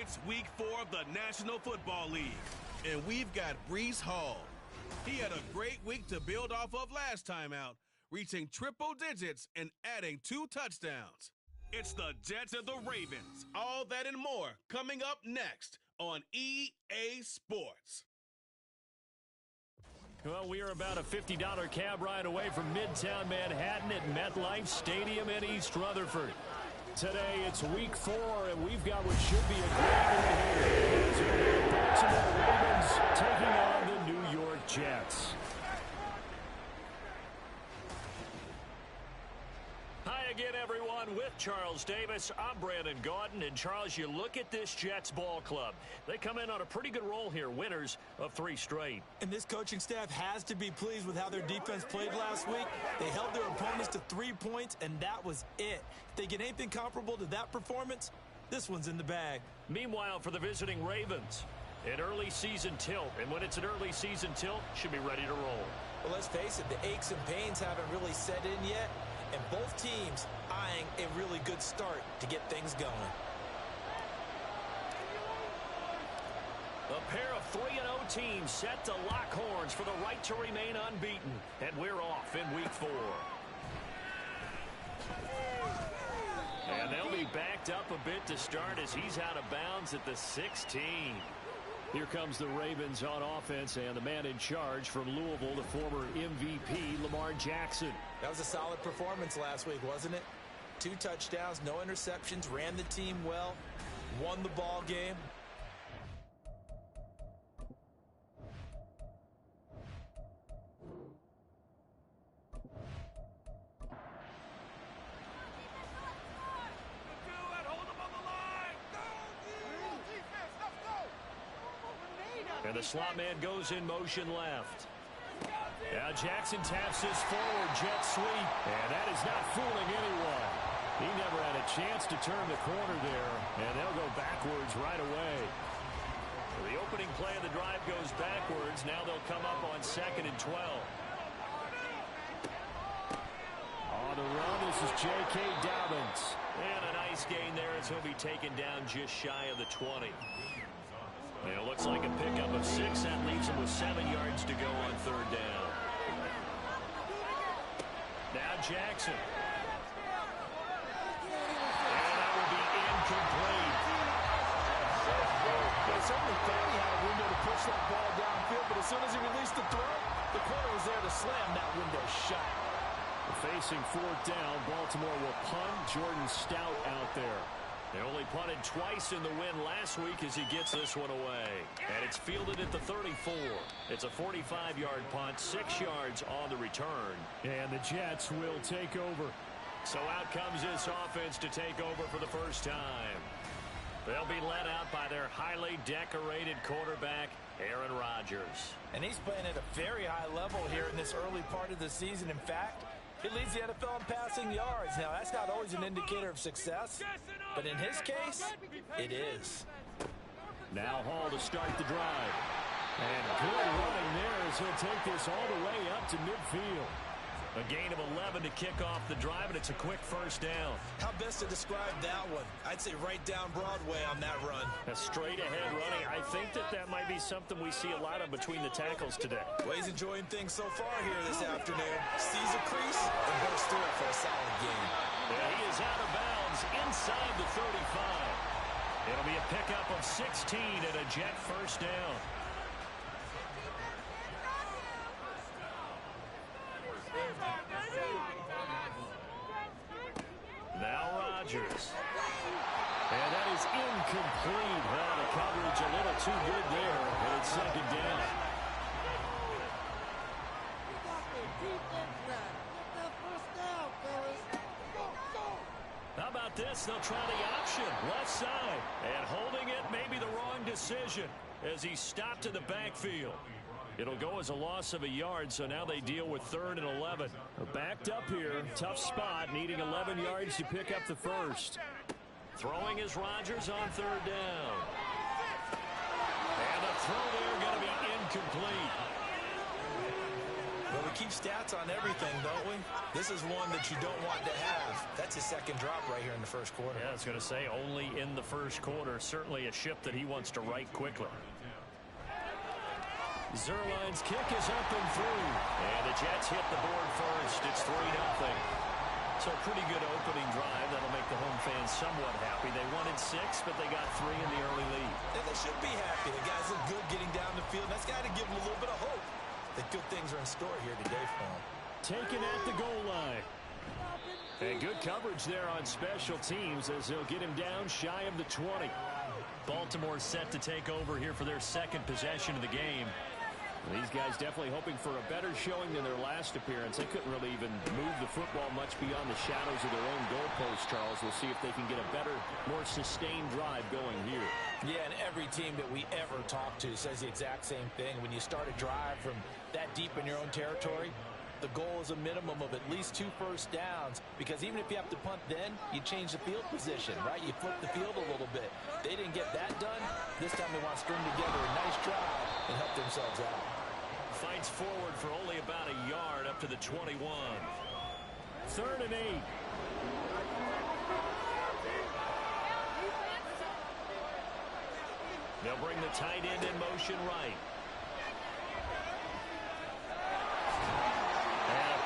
It's week 4 of the National Football League, and we've got Breece Hall. He had a great week to build off of last time out, reaching triple digits and adding 2 touchdowns. It's the Jets and the Ravens. All that and more coming up next on EA Sports. Well, we are about a $50 cab ride away from Midtown Manhattan at MetLife Stadium in East Rutherford. Today, it's week 4, and we've got what should be a great one here. It's the Baltimore Ravens taking on the New York Jets. Hi again, everyone. With Charles Davis, I'm Brandon Gaudin. And, Charles, you look at this Jets ball club. They come in on a pretty good roll here, winners of 3 straight. And this coaching staff has to be pleased with how their defense played last week. They held their opponents to 3 points, and that was it. If they get anything comparable to that performance, this one's in the bag. Meanwhile, for the visiting Ravens, an early season tilt. And when it's an early season tilt, should be ready to roll. Well, let's face it, the aches and pains haven't really set in yet. And both teams eyeing a really good start to get things going. A pair of 3-0 teams set to lock horns for the right to remain unbeaten. And we're off in week 4. And they'll be backed up a bit to start as he's out of bounds at the 16. Here comes the Ravens on offense, and the man in charge from Louisville, the former MVP, Lamar Jackson. That was a solid performance last week, wasn't it? 2 touchdowns, no interceptions, ran the team well, won the ball game. And the slot man goes in motion left. Now Jackson taps this forward jet sweep. And that is not fooling anyone. He never had a chance to turn the corner there. And they'll go backwards right away. The opening play of the drive goes backwards. Now they'll come up on 2nd and 12. On the run, this is J.K. Dobbins. And a nice gain there as he'll be taken down just shy of the 20. And it looks like a pickup of 6. That leaves him with 7 yards to go on 3rd down. Now Jackson. And that will be incomplete. Well, certainly thought he had a window to push that ball downfield, but as soon as he released the throw, the corner was there to slam that window shut. Facing 4th down, Baltimore will punt. Jordan Stout out there. They only punted twice in the win last week as he gets this one away. And it's fielded at the 34. It's a 45-yard punt, 6 yards on the return. And the Jets will take over. So out comes this offense to take over for the first time. They'll be led out by their highly decorated quarterback, Aaron Rodgers. And he's playing at a very high level here in this early part of the season. In fact, he leads the NFL in passing yards. Now, that's not always an indicator of success, but in his case, it is. Now Hall to start the drive. And good running there as he'll take this all the way up to midfield. A gain of 11 to kick off the drive, and it's a quick first down. How best to describe that one? I'd say right down Broadway on that run. A straight-ahead running. I think that might be something we see a lot of between the tackles today. Well, he's enjoying things so far here this afternoon. Sees a crease and bursts through it for a solid gain. Yeah, he is out of bounds inside the 35. It'll be a pickup of 16 and a Jet first down. Now Rodgers. And that is incomplete. Well, the coverage a little too good there. And it's 2nd down. How about this? They'll try the option. Left side. And holding it may be the wrong decision as he stopped in the backfield. It'll go as a loss of a yard, so now they deal with 3rd and 11. Backed up here, tough spot, needing 11 yards to pick up the first. Throwing is Rodgers on 3rd down. And the throw there going to be incomplete. Well, we keep stats on everything, don't we? This is one that you don't want to have. That's his second drop right here in the first quarter. Yeah, I was going to say only in the first quarter. Certainly a ship that he wants to right quickly. Zerline's kick is up and through. And the Jets hit the board first. It's 3-0. So a pretty good opening drive. That'll make the home fans somewhat happy. They wanted 6, but they got 3 in the early lead. And they should be happy. The guys look good getting down the field. That's got to give them a little bit of hope that good things are in store here today for them. Taken at the goal line. And good coverage there on special teams as they'll get him down shy of the 20. Baltimore set to take over here for their second possession of the game. These guys definitely hoping for a better showing than their last appearance. They couldn't really even move the football much beyond the shadows of their own goalpost, Charles. We'll see if they can get a better, more sustained drive going here. Yeah, and every team that we ever talk to says the exact same thing. When you start a drive from that deep in your own territory, the goal is a minimum of at least 2 first downs, because even if you have to punt then, you change the field position, right? You flip the field a little bit. They didn't get that done. This time they want to string together a nice drive and help themselves out. Fights forward for only about a yard up to the 21. 3rd and 8. They'll bring the tight end in motion right.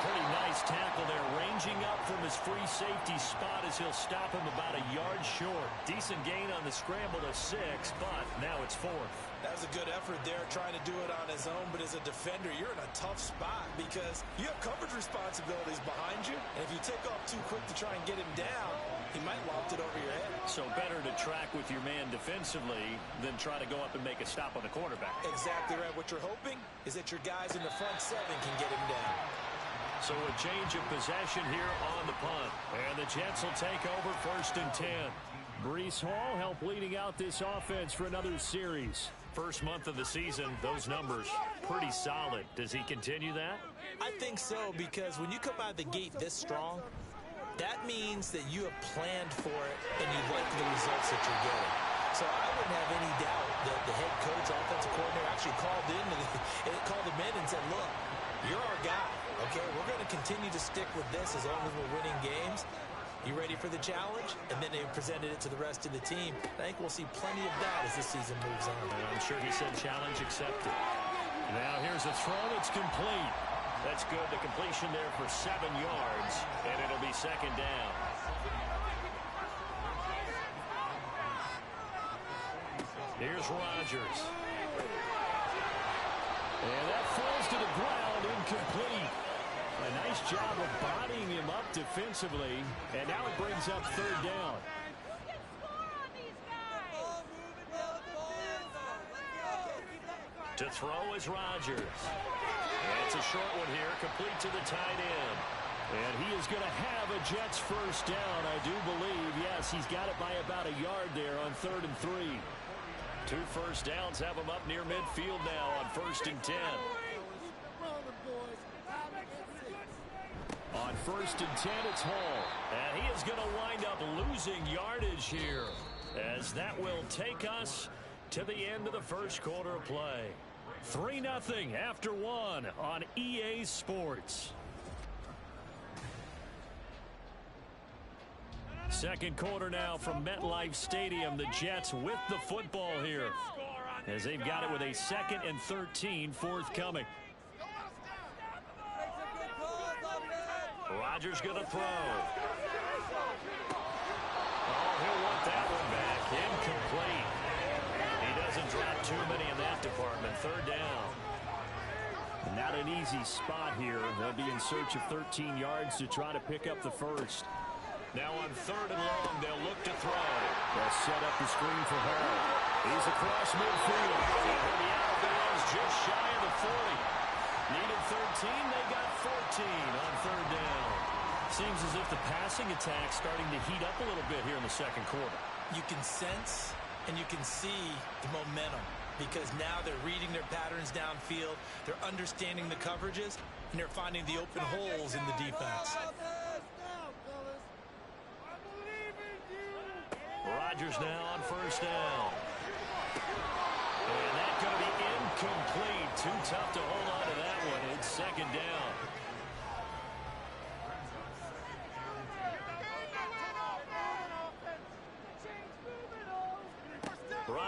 Pretty nice tackle there, ranging up from his free safety spot as he'll stop him about a yard short. Decent gain on the scramble to 6, but now it's 4th. That was a good effort there, trying to do it on his own, but as a defender, you're in a tough spot because you have coverage responsibilities behind you, and if you take off too quick to try and get him down, he might loft it over your head. So better to track with your man defensively than try to go up and make a stop on the quarterback. Exactly right. What you're hoping is that your guys in the front 7 can get him down. So a change of possession here on the punt. And the Jets will take over 1st and 10. Breece Hall helped leading out this offense for another series. First month of the season, those numbers pretty solid. Does he continue that? I think so, because when you come out of the gate this strong, that means that you have planned for it and you like the results that you're getting. So I wouldn't have any doubt that the head coach, offensive coordinator, actually called him in and said, look, you're our guy. Okay, we're going to continue to stick with this as long as we're winning games. You ready for the challenge? And then they presented it to the rest of the team. I think we'll see plenty of that as the season moves on. And I'm sure he said challenge accepted. Now here's a throw that's complete. That's good. The completion there for 7 yards, and it'll be 2nd down. Here's Rodgers. And that falls to the ground, incomplete. A nice job of bodying him up defensively, and now it brings up 3rd down. To throw is Rodgers. And it's a short one here, complete to the tight end. And he is going to have a Jets 1st down, I do believe. Yes, he's got it by about a yard there on 3rd and 3. 2 first downs have him up near midfield now on 1st and 10. On 1st and 10, it's Hall. And he is going to wind up losing yardage here, as that will take us to the end of the first quarter of play. 3-0 after 1 on EA Sports. Second quarter now from MetLife Stadium. The Jets with the football here, as they've got it with a 2nd and 13 forthcoming. Rodgers going to throw. Oh, he'll want that one back. Incomplete. He doesn't drop too many in that department. 3rd down. Not an easy spot here. They'll be in search of 13 yards to try to pick up the first. Now on 3rd and long, they'll look to throw. They'll set up the screen for Hall. He's across midfield. And he'll be out of bounds just shy of the 40. Needed 13, they got 14 on 3rd down. Seems as if the passing attack's starting to heat up a little bit here in the second quarter. You can sense and you can see the momentum, because now they're reading their patterns downfield, they're understanding the coverages, and they're finding the open holes in the defense. Rodgers now on 1st down. And that's going to be incomplete. Too tough to hold on to that one. It's 2nd down.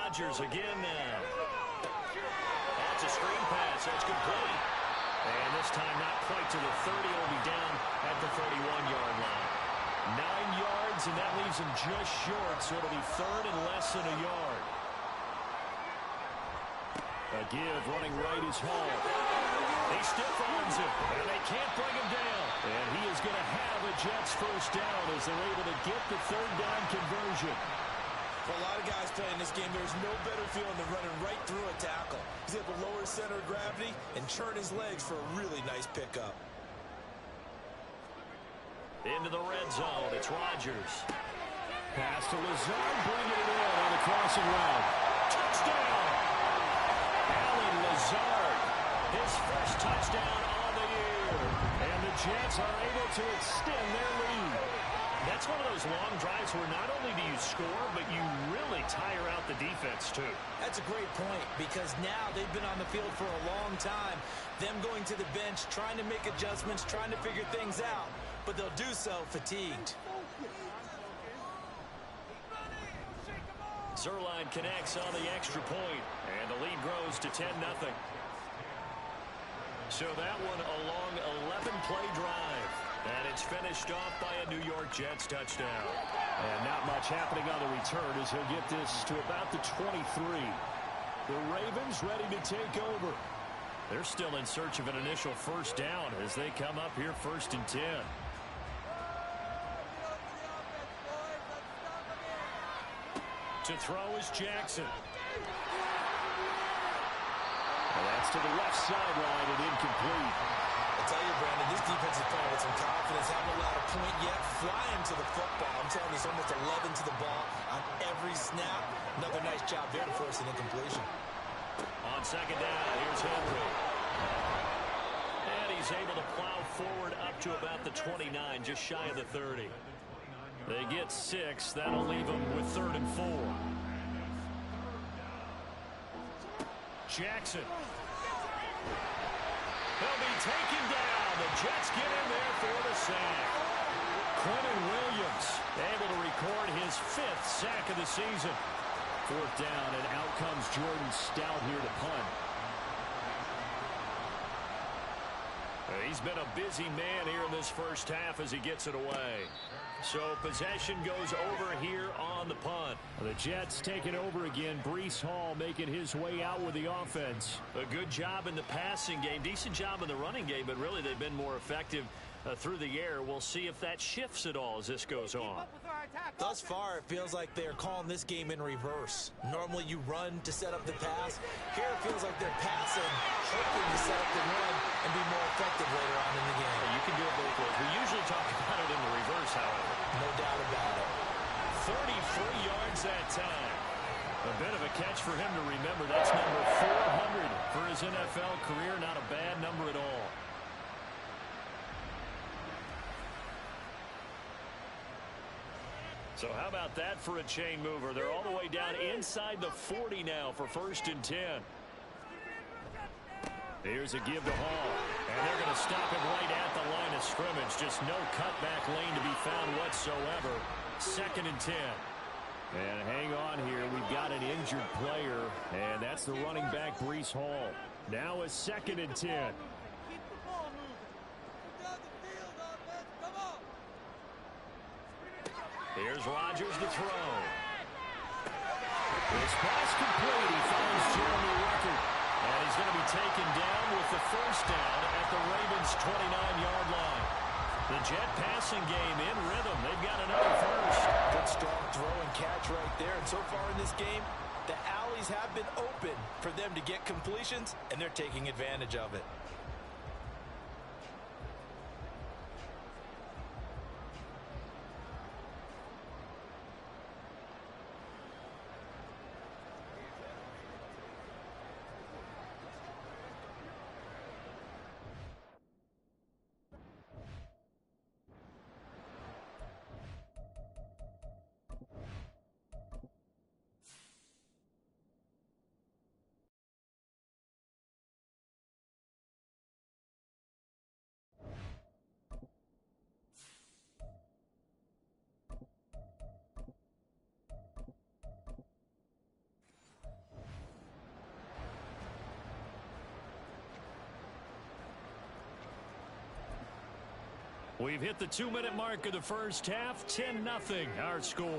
Rodgers again now. That's a screen pass. That's complete. And this time not quite to the 30. Will be down at the 31-yard line. 9 yards, and that leaves him just short, so it'll be third and less than a yard. A give running right is Hall. He stiff-arms him, and they can't bring him down. And he is going to have a Jets first down as they're able to get the third down conversion. For a lot of guys playing this game, there's no better feeling than running right through a tackle. He's able to lower his center of gravity and turn his legs for a really nice pickup. Into the red zone, it's Rodgers. Pass to Lazard, bringing it in on the crossing route. Touchdown! Alan Lazard, his first touchdown on the year. And the Jets are able to extend their lead. That's one of those long drives where not only do you score, but you really tire out the defense, too. That's a great point, because now they've been on the field for a long time. Them going to the bench, trying to make adjustments, trying to figure things out, but they'll do so fatigued. Zerline connects on the extra point, and the lead grows to 10-0. So that one a long 11-play drive. And it's finished off by a New York Jets touchdown. And not much happening on the return as he'll get this to about the 23. The Ravens ready to take over. They're still in search of an initial first down as they come up here 1st and 10. To throw is Jackson. And that's to the left sideline and incomplete. I tell you, Brandon, this defense is playing with some confidence. Haven't allowed a point yet. Flying to the football. I'm telling you, it's almost 11 to the ball on every snap. Another nice job there to force an incompletion. On second down, here's Henry. And he's able to plow forward up to about the 29, just shy of the 30. They get 6. That'll leave them with 3rd and 4. Jackson. He'll be taken down. The Jets get in there for the sack. Quentin Williams able to record his 5th sack of the season. 4th down, and out comes Jordan Stout here to punt. He's been a busy man here in this first half as he gets it away. So possession goes over here on the punt. The Jets taking over again. Breece Hall making his way out with the offense. A good job in the passing game. Decent job in the running game, but really they've been more effective through the air. We'll see if that shifts at all as this goes on. Thus far, it feels like they're calling this game in reverse. Normally you run to set up the pass. Here it feels like they're passing, hoping to set up the run and be more effective later on in the game. You can do it both ways. We usually talk about it in the reverse, however. No doubt about it. 33 yards that time. A bit of a catch for him to remember. That's number 400 for his NFL career. Not a bad number at all. So how about that for a chain mover? They're all the way down inside the 40 now for 1st and 10. Here's a give to Hall. And they're going to stop him right at the line of scrimmage. Just no cutback lane to be found whatsoever. 2nd and 10. And hang on here. We've got an injured player. And that's the running back, Breece Hall. Now a 2nd and 10. Here's Rodgers to throw. This pass complete. He finds Jeremy Ruckert. And he's going to be taken down with the first down at the Ravens' 29-yard line. The Jet passing game in rhythm. They've got another first. Good strong throw and catch right there. And so far in this game, the alleys have been open for them to get completions, and they're taking advantage of it. We've hit the 2-minute mark of the first half. 10-0 our score. And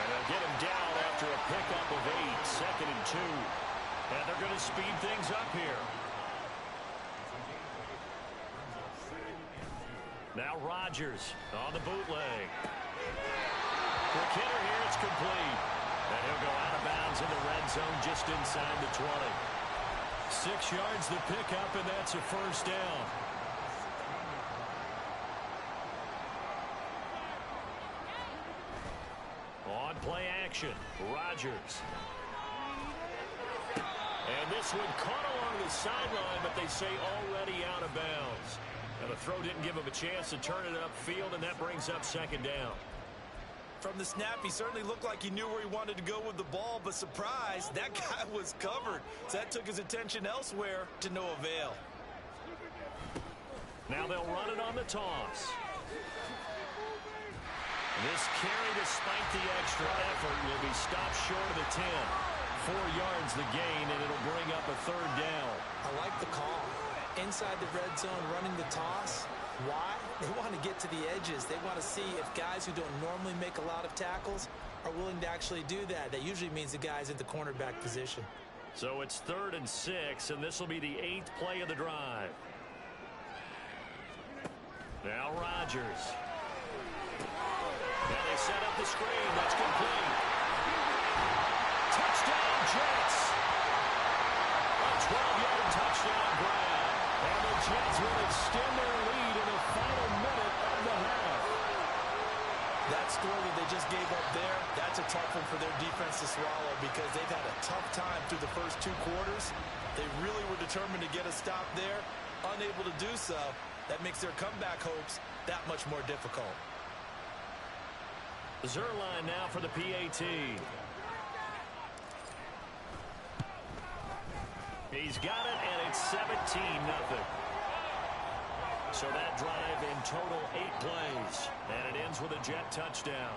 they'll get him down after a pickup of 8, 2nd and 2. And they're going to speed things up here. Now Rodgers on the bootleg. Quick hitter here, it's complete. And he'll go out of bounds in the red zone just inside the 20. 6 yards the pickup, and that's a first down. On play action, Rodgers. And this one caught along the sideline, but they say already out of bounds. And the throw didn't give him a chance to turn it upfield, and that brings up 2nd down. From the snap, he certainly looked like he knew where he wanted to go with the ball, but surprise, that guy was covered. So that took his attention elsewhere to no avail. Now they'll run it on the toss. This carry, despite the extra effort, will be stopped short of the 10. 4 yards the gain, and it'll bring up a 3rd down. I like the call. Inside the red zone, running the toss. Why? They want to get to the edges. They want to see if guys who don't normally make a lot of tackles are willing to actually do that. That usually means the guy's in the cornerback position. So it's 3rd and 6, and this will be the 8th play of the drive. Now Rodgers. Now they set up the screen. That's complete. Touchdown, Jets. A 12-yard touchdown grab. And the Jets will extend their lead in the final minute of the half. That score that they just gave up there, that's a tough one for their defense to swallow because they've had a tough time through the first 2 quarters. They really were determined to get a stop there. Unable to do so, that makes their comeback hopes that much more difficult. Zerline now for the PAT. He's got it, and it's 17-0. So that drive in total 8 plays, and it ends with a Jet touchdown.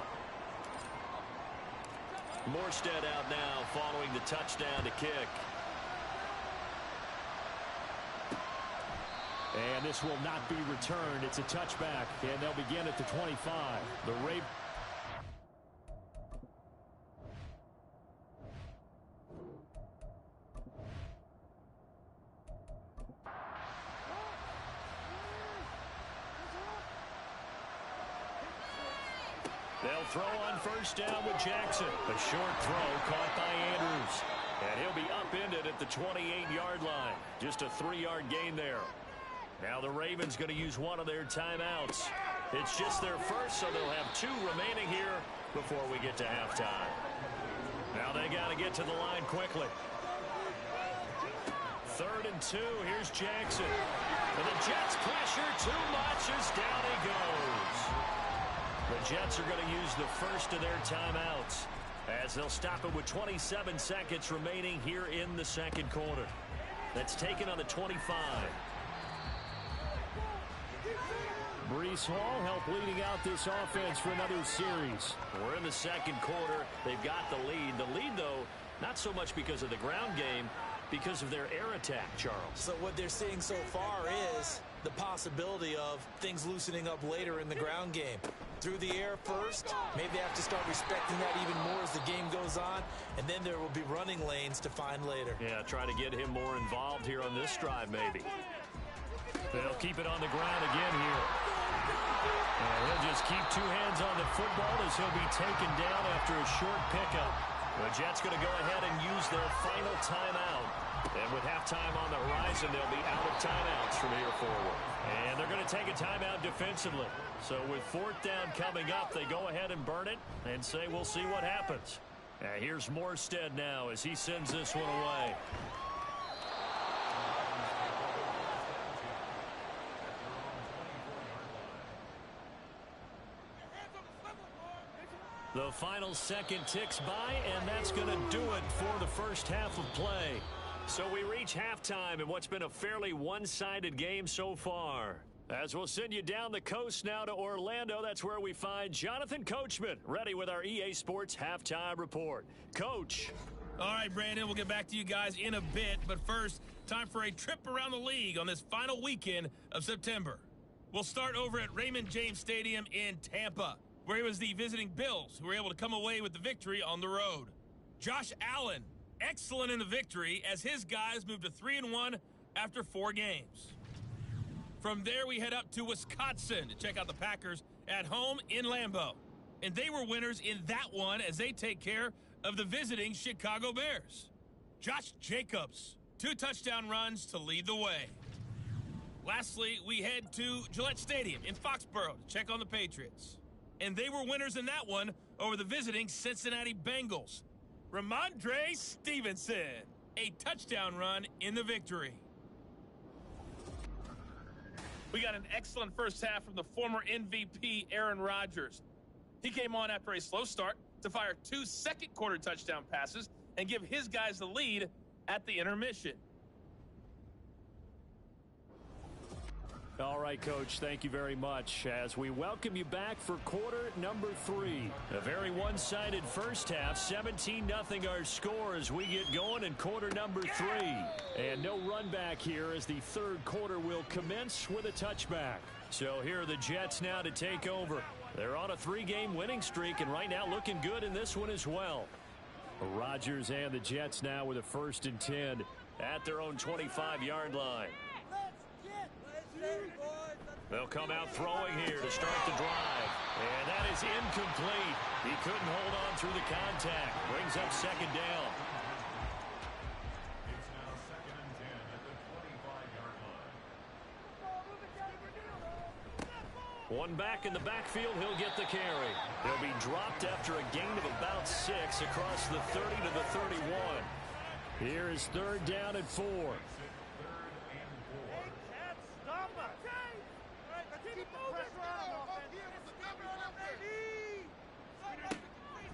Morstead out now following the touchdown to kick. And this will not be returned. It's a touchback, and they'll begin at the 25. The Ravens. They'll throw on first down with Jackson. A short throw caught by Andrews. And he'll be upended at the 28-yard line. Just a 3-yard gain there. Now the Ravens going to use one of their timeouts. It's just their first, so they'll have 2 remaining here before we get to halftime. Now they got to get to the line quickly. 3rd and 2. Here's Jackson. And the Jets pressure too much as down he goes. The Jets are going to use the first of their timeouts as they'll stop it with 27 seconds remaining here in the 2nd quarter. That's taken on the 25. Brees Hall helped leading out this offense for another series. We're in the 2nd quarter. They've got the lead. The lead, though, not so much because of the ground game, because of their air attack, Charles. So what they're seeing so far is the possibility of things loosening up later in the ground game. Through the air first, maybe they have to start respecting that even more as the game goes on, and then there will be running lanes to find later. Yeah, try to get him more involved here on this drive, maybe. They'll keep it on the ground again here. And he'll just keep 2 hands on the football as he'll be taken down after a short pickup. The Jets going to go ahead and use their final timeout. And with halftime on the horizon, they'll be out of timeouts from here forward. And they're going to take a timeout defensively. So with 4th down coming up, they go ahead and burn it and say we'll see what happens. Here's Morstead now as he sends this one away. The final second ticks by, and that's going to do it for the first half of play. So we reach halftime in what's been a fairly one-sided game so far. As we'll send you down the coast now to Orlando, that's where we find Jonathan Coachman, ready with our EA Sports Halftime Report. Coach. All right, Brandon, we'll get back to you guys in a bit. But first, time for a trip around the league on this final weekend of September. We'll start over at Raymond James Stadium in Tampa, where it was the visiting Bills who were able to come away with the victory on the road. Josh Allen, excellent in the victory as his guys moved to 3-1 after 4 games. From there, we head up to Wisconsin to check out the Packers at home in Lambeau. And they were winners in that one as they take care of the visiting Chicago Bears. Josh Jacobs, 2 touchdown runs to lead the way. Lastly, we head to Gillette Stadium in Foxborough to check on the Patriots. And they were winners in that one over the visiting Cincinnati Bengals. Ramondre Stevenson, a touchdown run in the victory. We got an excellent first half from the former MVP Aaron Rodgers. He came on after a slow start to fire 2 second-quarter touchdown passes and give his guys the lead at the intermission. All right, Coach, thank you very much as we welcome you back for quarter number 3. A very one-sided first half, 17-0 our score as we get going in quarter number 3. And no run back here as the third quarter will commence with a touchback. So here are the Jets now to take over. They're on a 3-game winning streak and right now looking good in this one as well. Rodgers and the Jets now with a 1st and 10 at their own 25-yard line. They'll come out throwing here to start the drive. And that is incomplete. He couldn't hold on through the contact. Brings up 2nd down. It's now 2nd and 10 at the 25-yard line. One back in the backfield. He'll get the carry. He'll be dropped after a gain of about 6 across the 30 to the 31. Here is 3rd down and 4.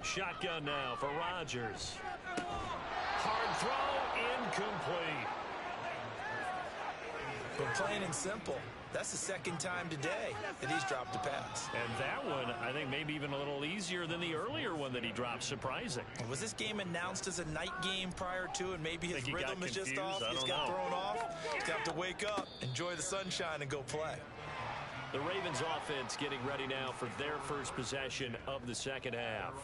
Shotgun now for Rodgers. Hard throw, incomplete. But plain and simple, that's the 2nd time today that he's dropped a pass. And that one, I think, maybe even a little easier than the earlier one that he dropped. Surprising. Was this game announced as a night game prior to, and maybe his rhythm is just off? He's got thrown off. He's got to wake up, enjoy the sunshine, and go play. The Ravens offense getting ready now for their first possession of the second half.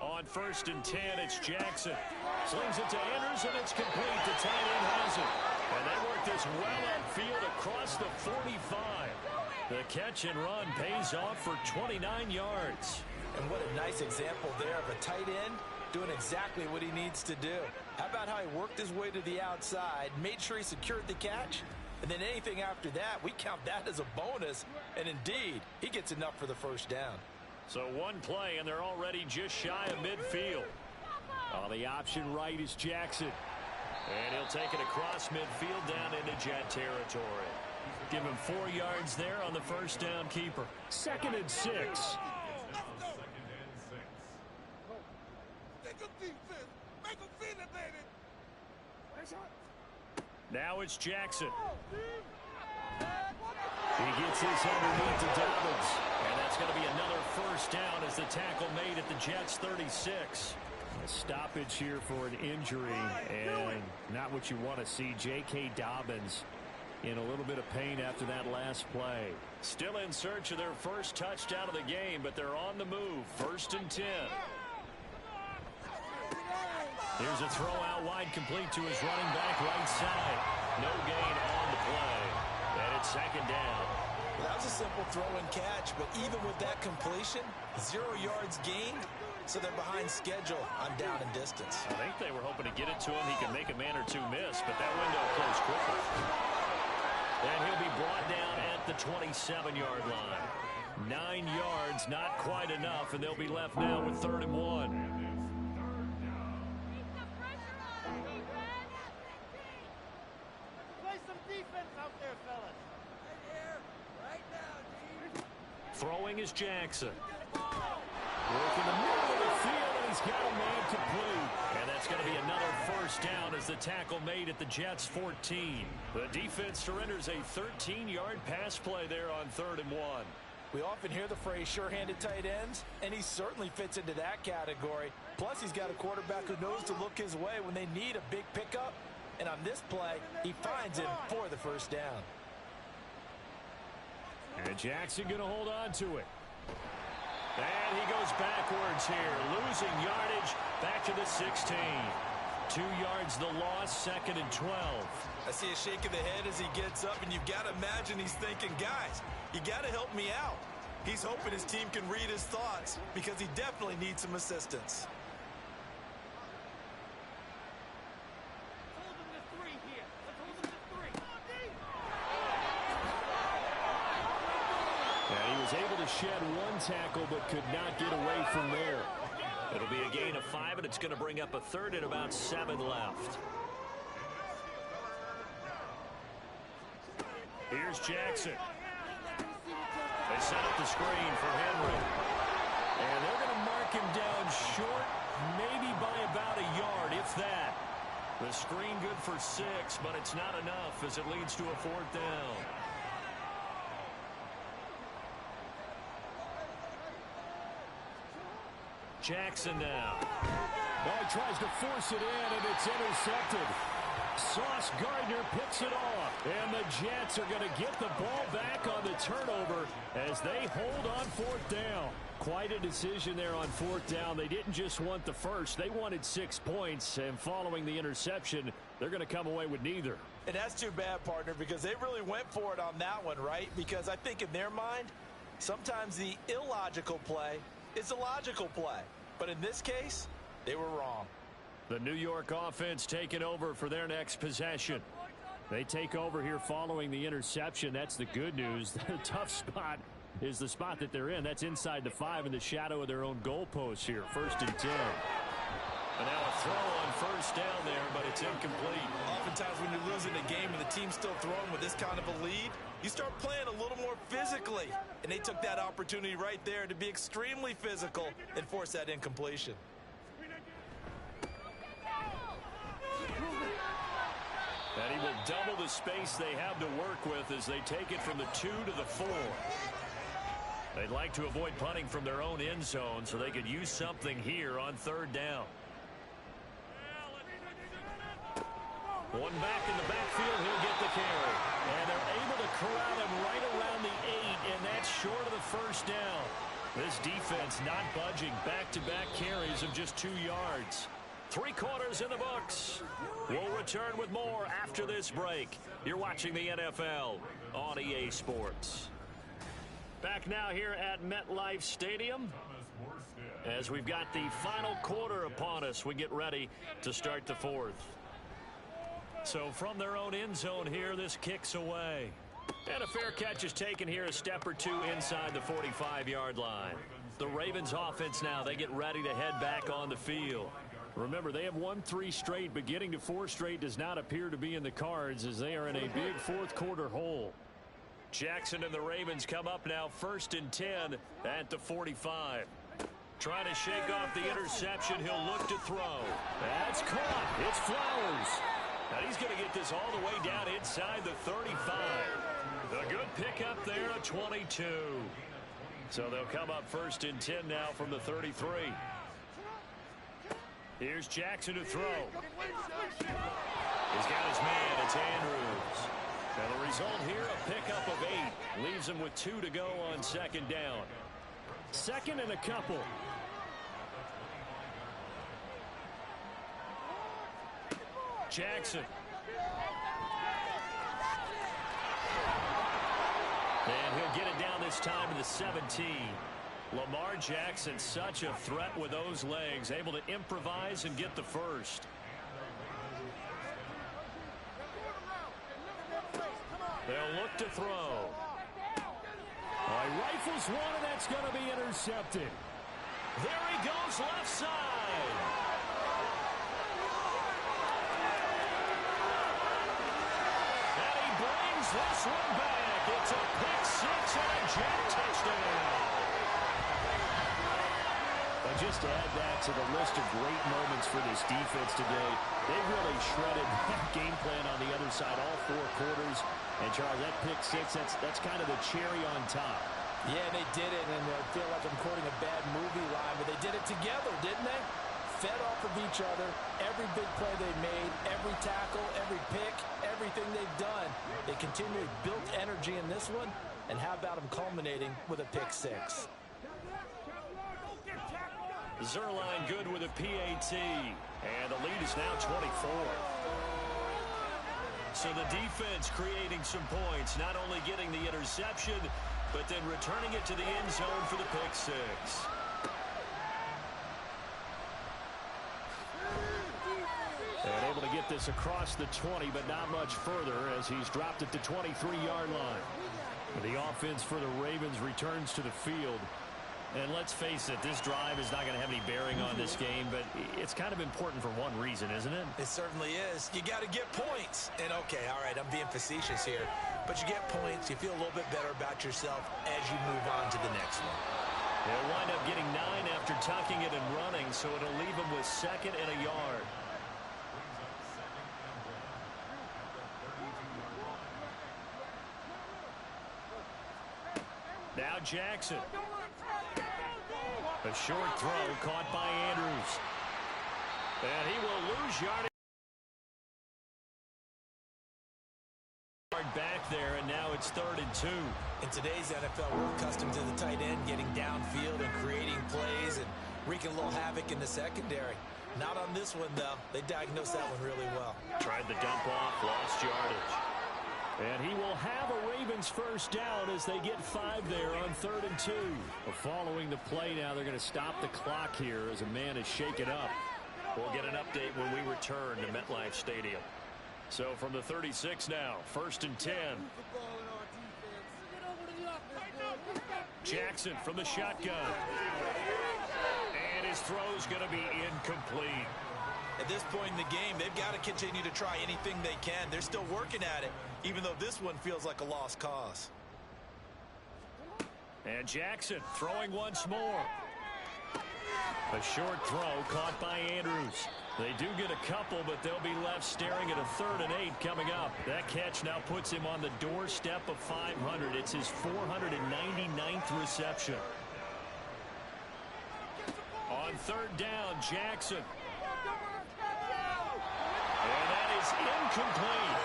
On 1st and 10, it's Jackson. Slings it to Andrews, and it's complete. The tight end has it. And they work this well upfield across the 45. The catch and run pays off for 29 yards. And what a nice example there of a tight end doing exactly what he needs to do. How about how he worked his way to the outside, made sure he secured the catch, and then anything after that, we count that as a bonus. And indeed, he gets enough for the 1st down. So one play, and they're already just shy of midfield. On the option right is Jackson. And he'll take it across midfield down into Jet territory. Give him 4 yards there on the 1st down keeper. 2nd and 6. Now it's Jackson. He gets this underneath to Dobbins. And that's going to be another 1st down as the tackle made at the Jets' 36. A stoppage here for an injury, and not what you want to see. J.K. Dobbins in a little bit of pain after that last play. Still in search of their first touchdown of the game, but they're on the move. 1st and 10. Here's a throw out wide, complete to his running back right side. No gain on the play. And it's 2nd down. Well, that was a simple throw and catch, but even with that completion, 0 yards gained, so they're behind schedule on down and distance. I think they were hoping to get it to him. He could make a man or two miss, but that window closed quickly. And he'll be brought down at the 27-yard line. 9 yards, not quite enough, and they'll be left now with 3rd and 1. Throwing is Jackson. Working the middle of the field, and he's got a man complete. And that's going to be another first down as the tackle made at the Jets' 14. The defense surrenders a 13-yard pass play there on 3rd and 1. We often hear the phrase sure-handed tight ends, and he certainly fits into that category. Plus, he's got a quarterback who knows to look his way when they need a big pickup. And on this play, he finds him for the first down. And Jackson going to hold on to it. And he goes backwards here, losing yardage back to the 16. 2 yards the loss, 2nd and 12. I see a shake of the head as he gets up, and you've got to imagine he's thinking, guys, you got to help me out. He's hoping his team can read his thoughts because he definitely needs some assistance. And he was able to shed 1 tackle but could not get away from there. It'll be a gain of 5, and it's going to bring up a 3rd and about 7 left. Here's Jackson. They set up the screen for Henry. And they're going to mark him down short, maybe by about a yard, if that. The screen good for 6, but it's not enough as it leads to a 4th down. Jackson now. Well, he tries to force it in, and it's intercepted. Sauce Gardner picks it off, and the Jets are going to get the ball back on the turnover as they hold on 4th down. Quite a decision there on 4th down. They didn't just want the first. They wanted 6 points, and following the interception, they're going to come away with neither. And that's too bad, partner, because they really went for it on that one, right? Because I think in their mind, sometimes the illogical play is a logical play. But in this case, they were wrong. The New York offense taking over for their next possession. They take over here following the interception. That's the good news. The tough spot is the spot that they're in. That's inside the 5 in the shadow of their own goalpost here. 1st and 10. And now a throw on 1st down there, but it's incomplete. Oftentimes when you're losing a game and the team's still throwing with this kind of a lead, you start playing a little more physically. And they took that opportunity right there to be extremely physical and force that incompletion. And he will double the space they have to work with as they take it from the 2 to the 4. They'd like to avoid punting from their own end zone so they could use something here on 3rd down. One back in the backfield, he'll get the carry. And they're able to corral him right around the 8, and that's short of the 1st down. This defense not budging. Back-to-back carries of just 2 yards. 3 quarters in the books. We'll return with more after this break. You're watching the NFL on EA Sports. Back now here at MetLife Stadium as we've got the final quarter upon us. We get ready to start the 4th. So from their own end zone here, this kicks away. And a fair catch is taken here a step or 2 inside the 45-yard line. The Ravens offense now, they get ready to head back on the field. Remember, they have won 3 straight, but getting to 4 straight does not appear to be in the cards as they are in a big 4th quarter hole. Jackson and the Ravens come up now 1st and 10 at the 45. Trying to shake off the interception. He'll look to throw. That's caught. It's Flowers. And he's going to get this all the way down inside the 35. A good pickup there, a 22. So they'll come up 1st and 10 now from the 33. Here's Jackson to throw. He's got his man. It's Andrews. And the result here, a pickup of 8. Leaves him with 2 to go on 2nd down. 2nd and a couple. Jackson. And he'll get it down this time to the 17. Lamar Jackson, such a threat with those legs, able to improvise and get the first. They'll look to throw. He rifles one, and that's going to be intercepted. There he goes, left side. And he brings this one back. It's a pick six and a jet touchdown. But just to add that to the list of great moments for this defense today, they really shredded that game plan on the other side all 4 quarters. And, Charles, that pick six, that's kind of the cherry on top. Yeah, they did it, and I feel like I'm quoting a bad movie line, but they did it together, didn't they? Fed off of each other, every big play they made, every tackle, every pick, everything they've done. They continually built energy in this one, and how about them culminating with a pick six? Zerline good with a PAT, and the lead is now 24. So the defense creating some points, not only getting the interception, but then returning it to the end zone for the pick six. And able to get this across the 20, but not much further as he's dropped it to 23-yard line. The offense for the Ravens returns to the field. And let's face it, this drive is not going to have any bearing on this game, but it's kind of important for one reason, isn't it? It certainly is. You got to get points. And, okay, all right, I'm being facetious here. But you get points, you feel a little bit better about yourself as you move on to the next one. They'll wind up getting 9 after tucking it and running, so it'll leave them with 2nd and a yard. Now Jackson. A short throw caught by Andrews. And he will lose yardage. Back there, and now it's 3rd and 2. In today's NFL, we're accustomed to the tight end getting downfield and creating plays and wreaking a little havoc in the secondary. Not on this one, though. They diagnosed that one really well. Tried the dump off, lost yardage. And he will have a Ravens first down as they get 5 there on 3rd and 2. Following the play now, they're going to stop the clock here as a man is shaken up. We'll get an update when we return to MetLife Stadium. So from the 36 now, 1st and 10. Jackson from the shotgun. And his throw's going to be incomplete. At this point in the game, they've got to continue to try anything they can. They're still working at it, even though this one feels like a lost cause. And Jackson throwing once more. A short throw caught by Andrews. They do get a couple, but they'll be left staring at a 3rd and 8 coming up. That catch now puts him on the doorstep of 500. It's his 499th reception. On 3rd down, Jackson. And that is incomplete.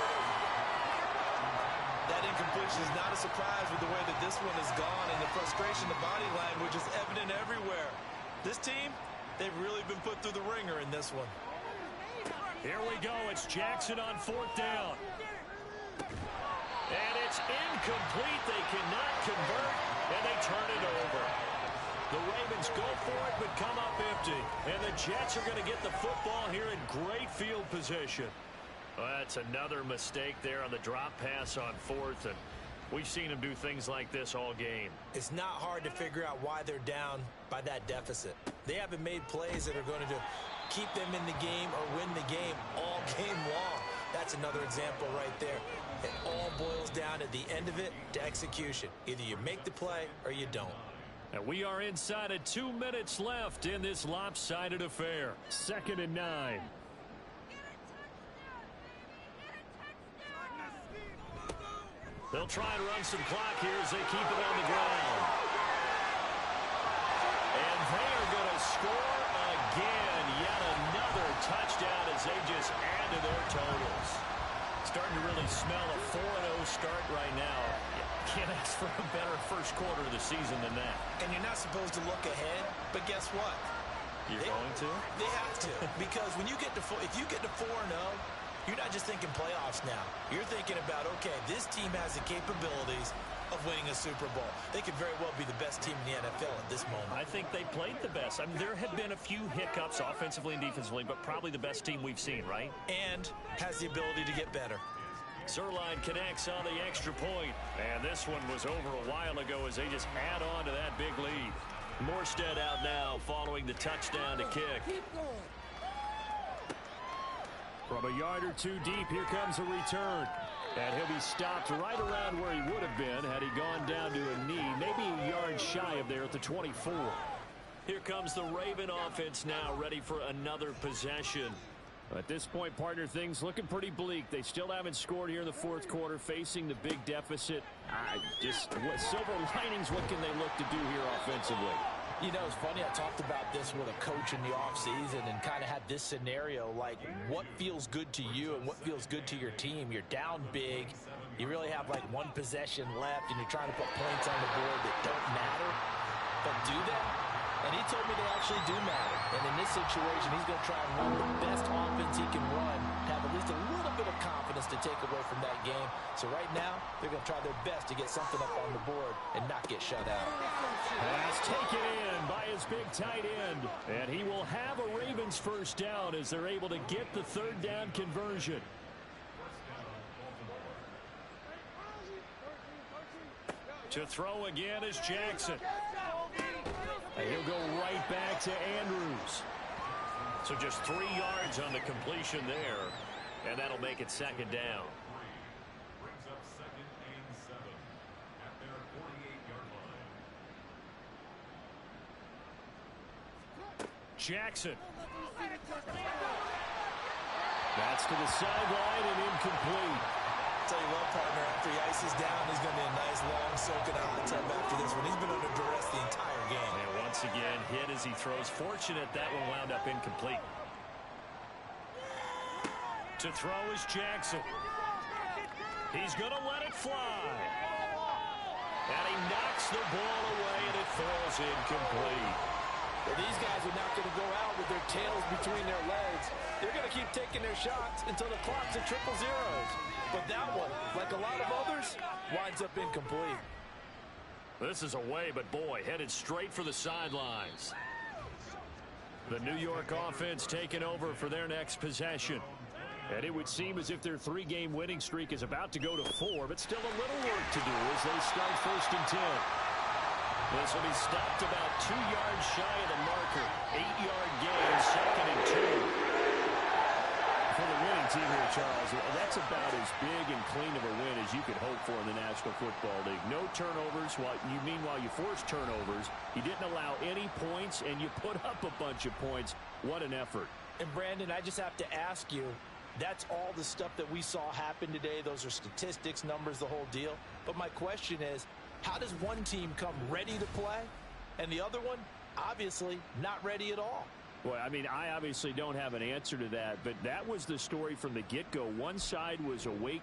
That incompletion is not a surprise with the way that this one has gone, and the frustration, the body language is evident everywhere. This team, they've really been put through the ringer in this one. Here we go. It's Jackson on 4th down. And it's incomplete. They cannot convert, and they turn it over. The Ravens go for it, but come up empty. And the Jets are going to get the football here in great field position. Well, that's another mistake there on the drop pass on 4th, and we've seen them do things like this all game. It's not hard to figure out why they're down by that deficit. They haven't made plays that are going to keep them in the game or win the game all game long. That's another example right there. It all boils down at the end of it to execution. Either you make the play or you don't. And we are inside of 2 minutes left in this lopsided affair. 2nd and 9. They'll try and run some clock here as they keep it on the ground. And they are going to score again. Yet another touchdown as they just add to their totals. Starting to really smell a 4-0 start right now. Can't ask for a better first quarter of the season than that. And you're not supposed to look ahead, but guess what? You're going to? They have to. Because when you get to if you get to 4-0, you're not just thinking playoffs now. You're thinking about, okay, this team has the capabilities of winning a Super Bowl. They could very well be the best team in the NFL at this moment. I think they played the best. I mean, there have been a few hiccups offensively and defensively, but probably the best team we've seen, right? And has the ability to get better. Zerline connects on the extra point. And this one was over a while ago as they just add on to that big lead. Morstead out now following the touchdown to kick. From a yard or two deep, here comes a return. And he'll be stopped right around where he would have been had he gone down to a knee, maybe a yard shy of there at the 24. Here comes the Raven offense now, ready for another possession. At this point, partner, things looking pretty bleak. They still haven't scored here in the fourth quarter, facing the big deficit. Silver linings, what can they look to do here offensively? You know, it's funny, I talked about this with a coach in the offseason and kind of had this scenario, like what feels good to you and what feels good to your team. You're down big. You really have like one possession left, and you're trying to put points on the board that don't matter. But do that? And he told me they actually do matter. And in this situation, he's going to try and run the best offense he can run, have at least a little bit of confidence to take away from that game. So right now, they're going to try their best to get something up on the board and not get shut out. Pass taken in by his big tight end. And he will have a Ravens first down as they're able to get the third down conversion. To throw again is Jackson. And he'll go right back to Andrews. So just 3 yards on the completion there, and that'll make it second down. Brings up 2nd and 7 at their 48-yard line. Jackson. That's to the sideline and incomplete. Tell you what, partner, after he ices down, he's going to be a nice, long, soaking hot tub after this one. He's been under duress the entire game. And once again, hit as he throws. Fortunate that one wound up incomplete. To throw is Jackson. He's going to let it fly. And he knocks the ball away, and it falls incomplete. Well, these guys are not going to go out with their tails between their legs. They're going to keep taking their shots until the clock's at 000. But that one, like a lot of others, winds up incomplete. This is away, but boy, headed straight for the sidelines. The New York offense taking over for their next possession. And it would seem as if their 3-game winning streak is about to go to 4, but still a little work to do as they start 1st and 10. This will be stopped about 2 yards shy of the marker. 8-yard gain, 2nd and 2. For the winning team here, Charles, that's about as big and clean of a win as you could hope for in the National Football League. No turnovers. Meanwhile, you forced turnovers. You didn't allow any points, and you put up a bunch of points. What an effort. And, Brandon, I just have to ask you, that's all the stuff that we saw happen today. Those are statistics, numbers, the whole deal. But my question is, how does one team come ready to play, and the other one, obviously, not ready at all? Well, I mean, I obviously don't have an answer to that, but that was the story from the get-go. One side was awake.